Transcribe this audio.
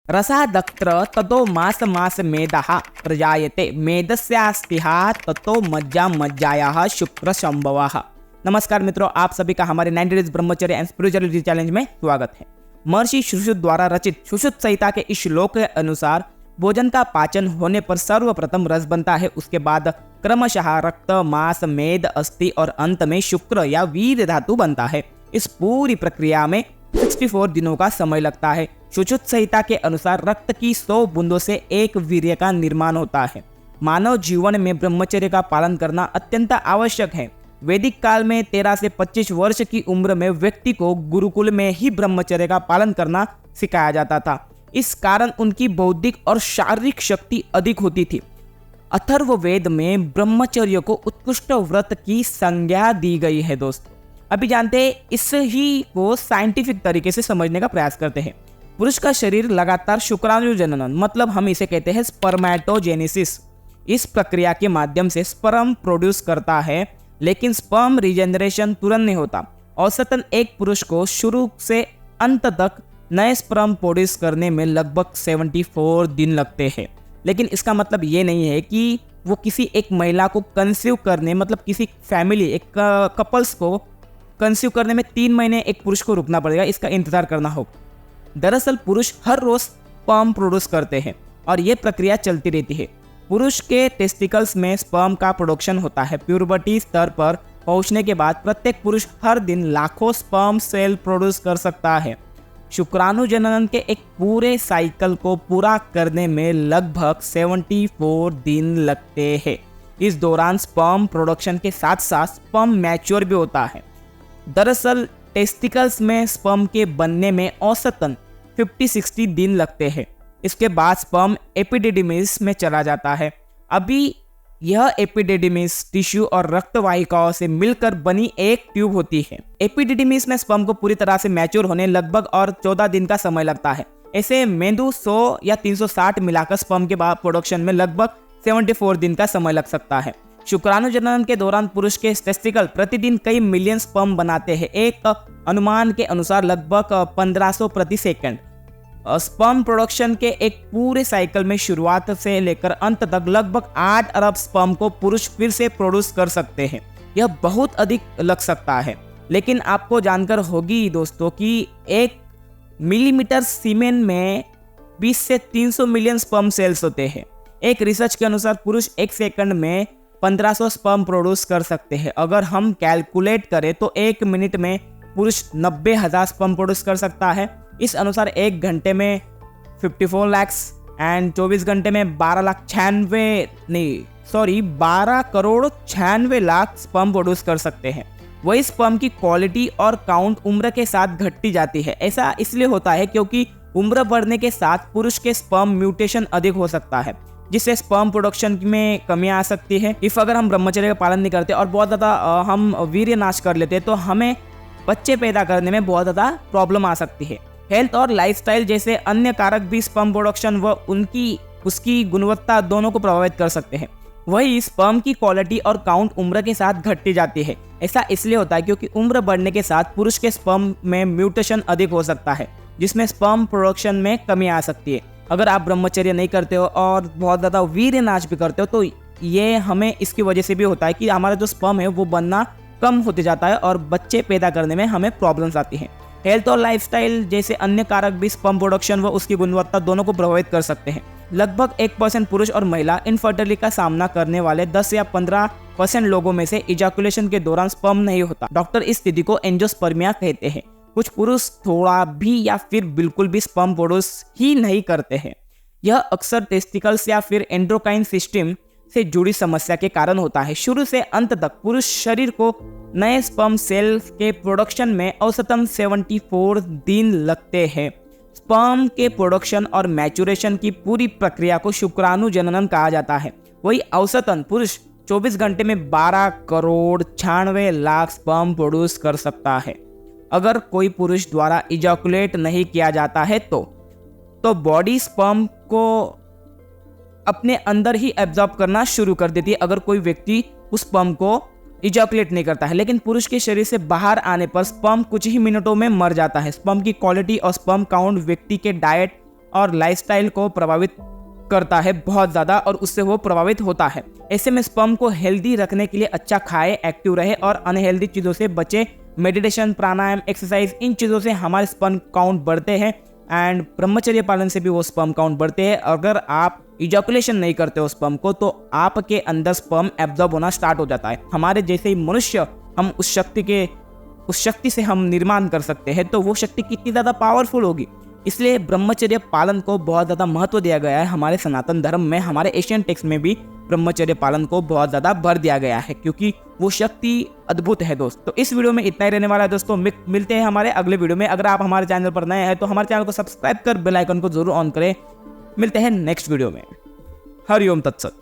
रसादत्र ततो मास मास मेदः प्रजायते मेदस्यास्तिः ततो मज्जा मज्जायाः शुक्र संभवः। नमस्कार मित्रों, आप सभी का हमारे 90 डेज ब्रह्मचर्य एंड स्पिरिचुअलिटी चैलेंज में स्वागत है। महर्षि सुश्रुत द्वारा रचित सुश्रुत संहिता के इस श्लोक के अनुसार भोजन का पाचन होने पर सर्वप्रथम रस बनता है, उसके बाद क्रमशः रक्त, मांस, मेद, अस्थि और अंत में शुक्र या वीर धातु बनता है। इस पूरी प्रक्रिया में 64 दिनों का समय लगता है। सुश्रुत संहिता के अनुसार रक्त की 100 बूंदों से एक वीर्य का निर्माण होता है। मानव जीवन में ब्रह्मचर्य का पालन करना अत्यंत आवश्यक है। वैदिक काल में 13 से 25 वर्ष की उम्र में व्यक्ति को गुरुकुल में ही ब्रह्मचर्य का पालन करना सिखाया जाता था। इस कारण उनकी बौद्धिक और शारीरिक शक्ति अधिक होती थी। अथर्ववेद में ब्रह्मचर्य को उत्कृष्ट व्रत की संज्ञा दी गई है। दोस्तों, अभी जानते हैं इस ही को साइंटिफिक तरीके से समझने का प्रयास करते हैं। पुरुष का शरीर लगातार शुक्राणु जननन, मतलब हम इसे कहते हैं स्पर्मेटोजेनेसिस, इस प्रक्रिया के माध्यम से स्पर्म प्रोड्यूस करता है, लेकिन स्पर्म रिजेनरेशन तुरंत नहीं होता। औसतन एक पुरुष को शुरू से अंत तक नए स्पर्म प्रोड्यूस करने में लगभग 74 दिन लगते हैं। लेकिन इसका मतलब ये नहीं है कि वो किसी एक महिला को कंसीव करने, मतलब किसी फैमिली, एक कपल्स को कंसीव करने में 3 महीने एक पुरुष को रुकना पड़ेगा, इसका इंतजार करना होगा। दरअसल पुरुष हर रोज स्पर्म प्रोड्यूस करते हैं और ये प्रक्रिया चलती रहती है। पुरुष के टेस्टिकल्स में स्पर्म का प्रोडक्शन होता है। प्यूबर्टी स्तर पर पहुंचने के बाद प्रत्येक पुरुष हर दिन लाखों स्पर्म सेल प्रोड्यूस कर सकता है। शुक्राणु जननन के एक पूरे साइकिल को पूरा करने में लगभग 74 दिन लगते हैं। इस दौरान स्पर्म प्रोडक्शन के साथ साथ स्पर्म मैच्योर भी होता है। दरअसल टेस्टिकल्स में स्पर्म के बनने में औसतन 50-60 दिन लगते हैं। इसके बाद स्पर्म एपिडिडिमिस में चला जाता है। अभी यह एपिडिडिमिस टिश्यू और रक्त वाहिकाओं से मिलकर बनी एक ट्यूब होती है। एपिडिडिमिस में स्पर्म को पूरी तरह से मैच्योर होने लगभग और 14 दिन का समय लगता है। ऐसे मेंदु 100 या 360 मिलाकर स्पर्म के बाद प्रोडक्शन में लगभग 74 दिन का समय लग सकता है। शुक्राणु जननन के दौरान पुरुष के टेस्टिकल प्रतिदिन कई मिलियन स्पर्म बनाते हैं। एक अनुमान के अनुसार लगभग 1500 प्रति सेकंड। स्पर्म प्रोडक्शन के एक पूरे साइकिल में शुरुआत से लेकर अंत तक लगभग 8 अरब स्पर्म को पुरुष फिर से प्रोड्यूस कर सकते हैं। यह बहुत अधिक लग सकता है, लेकिन आपको जानकर होगी दोस्तों कि 1 मिलीमीटर सीमेन में 20 से 300 मिलियन स्पर्म सेल्स होते हैं। एक रिसर्च के अनुसार पुरुष 1 सेकंड में 1500 स्पर्म प्रोड्यूस कर सकते हैं। अगर हम कैलकुलेट करें तो 1 मिनट में पुरुष 90,000 स्पर्म प्रोड्यूस कर सकता है। इस अनुसार 1 घंटे में 54 लाख एंड 24 घंटे में 12 करोड़ 96 लाख स्पर्म प्रोड्यूस कर सकते हैं। वही स्पर्म की क्वालिटी और काउंट उम्र के साथ घटती जाती है। ऐसा इसलिए होता है क्योंकि उम्र बढ़ने के साथ पुरुष के स्पर्म म्यूटेशन अधिक हो सकता है, जिससे स्पर्म प्रोडक्शन में कमी आ सकती है। अगर हम ब्रह्मचर्य का पालन नहीं करते और बहुत ज़्यादा हम वीर्य नाश कर लेते हैं तो हमें बच्चे पैदा करने में बहुत ज़्यादा प्रॉब्लम आ सकती है। हेल्थ और लाइफस्टाइल जैसे अन्य कारक भी स्पर्म प्रोडक्शन व उसकी गुणवत्ता दोनों को प्रभावित कर सकते हैं। वही स्पर्म की क्वालिटी और काउंट उम्र के साथ घटती जाती है। ऐसा इसलिए होता है क्योंकि उम्र बढ़ने के साथ पुरुष के स्पर्म में म्यूटेशन अधिक हो सकता है, जिसमें स्पर्म प्रोडक्शन में कमी आ सकती है। अगर आप ब्रह्मचर्य नहीं करते हो और बहुत ज़्यादा वीर्य नाश भी करते हो तो ये हमें इसकी वजह से भी होता है कि हमारा जो स्पर्म है वो बनना कम होते जाता है और बच्चे पैदा करने में हमें प्रॉब्लम्स आती हैं। हेल्थ और लाइफस्टाइल जैसे अन्य कारक भी स्पर्म प्रोडक्शन व उसकी गुणवत्ता दोनों को प्रभावित कर सकते हैं। लगभग 1% पुरुष और महिला इनफर्टिलिटी का सामना करने वाले 10 या 15% लोगों में से इजैकुलेशन के दौरान स्पर्म नहीं होता। डॉक्टर इस स्थिति को एंजियोस्पर्मिया कहते हैं। कुछ पुरुष थोड़ा भी या फिर बिल्कुल भी स्पर्म प्रोड्यूस ही नहीं करते हैं। यह अक्सर टेस्टिकल्स या फिर एंड्रोक्राइन सिस्टम से जुड़ी समस्या के कारण होता है। शुरू से अंत तक पुरुष शरीर को नए स्पर्म सेल के प्रोडक्शन में औसतन 74 दिन लगते हैं। स्पर्म के प्रोडक्शन और मैच्योरेशन की पूरी प्रक्रिया को शुक्राणु जननन कहा जाता है। वही औसतन पुरुष 24 घंटे में 12 करोड़ 96 लाख स्पर्म प्रोड्यूस कर सकता है। अगर कोई पुरुष द्वारा इजैकुलेट नहीं किया जाता है तो बॉडी स्पर्म को अपने अंदर ही एब्जॉर्ब करना शुरू कर देती है अगर कोई व्यक्ति उस स्पर्म को इजैकुलेट नहीं करता है। लेकिन पुरुष के शरीर से बाहर आने पर स्पर्म कुछ ही मिनटों में मर जाता है। स्पर्म की क्वालिटी और स्पर्म काउंट व्यक्ति के डाइट और लाइफस्टाइल को प्रभावित करता है बहुत ज़्यादा, और उससे वो प्रभावित होता है। ऐसे में स्पर्म को हेल्दी रखने के लिए अच्छा खाए, एक्टिव रहे और अनहेल्दी चीज़ों से बचे। मेडिटेशन, प्राणायाम, एक्सरसाइज, इन चीज़ों से हमारे स्पर्म काउंट बढ़ते हैं एंड ब्रह्मचर्य पालन से भी वो स्पर्म काउंट बढ़ते हैं। अगर आप इजैकुलेशन नहीं करते हो स्पर्म को, तो आपके अंदर स्पर्म एब्जॉर्ब होना स्टार्ट हो जाता है। हमारे जैसे ही मनुष्य, हम उस शक्ति से हम निर्माण कर सकते हैं, तो वो शक्ति कितनी ज़्यादा पावरफुल होगी। इसलिए ब्रह्मचर्य पालन को बहुत ज़्यादा महत्व दिया गया है हमारे सनातन धर्म में। हमारे एशियन टेक्स्ट में भी ब्रह्मचर्य पालन को बहुत ज़्यादा भर दिया गया है, क्योंकि वो शक्ति अद्भुत है दोस्त। तो इस वीडियो में इतना ही रहने वाला है दोस्तों। मिलते हैं हमारे अगले वीडियो में। अगर आप हमारे चैनल पर नए हैं तो हमारे चैनल को सब्सक्राइब कर बेल आइकन को जरूर ऑन करें। मिलते हैं नेक्स्ट वीडियो में। हरि ओम तत्सत।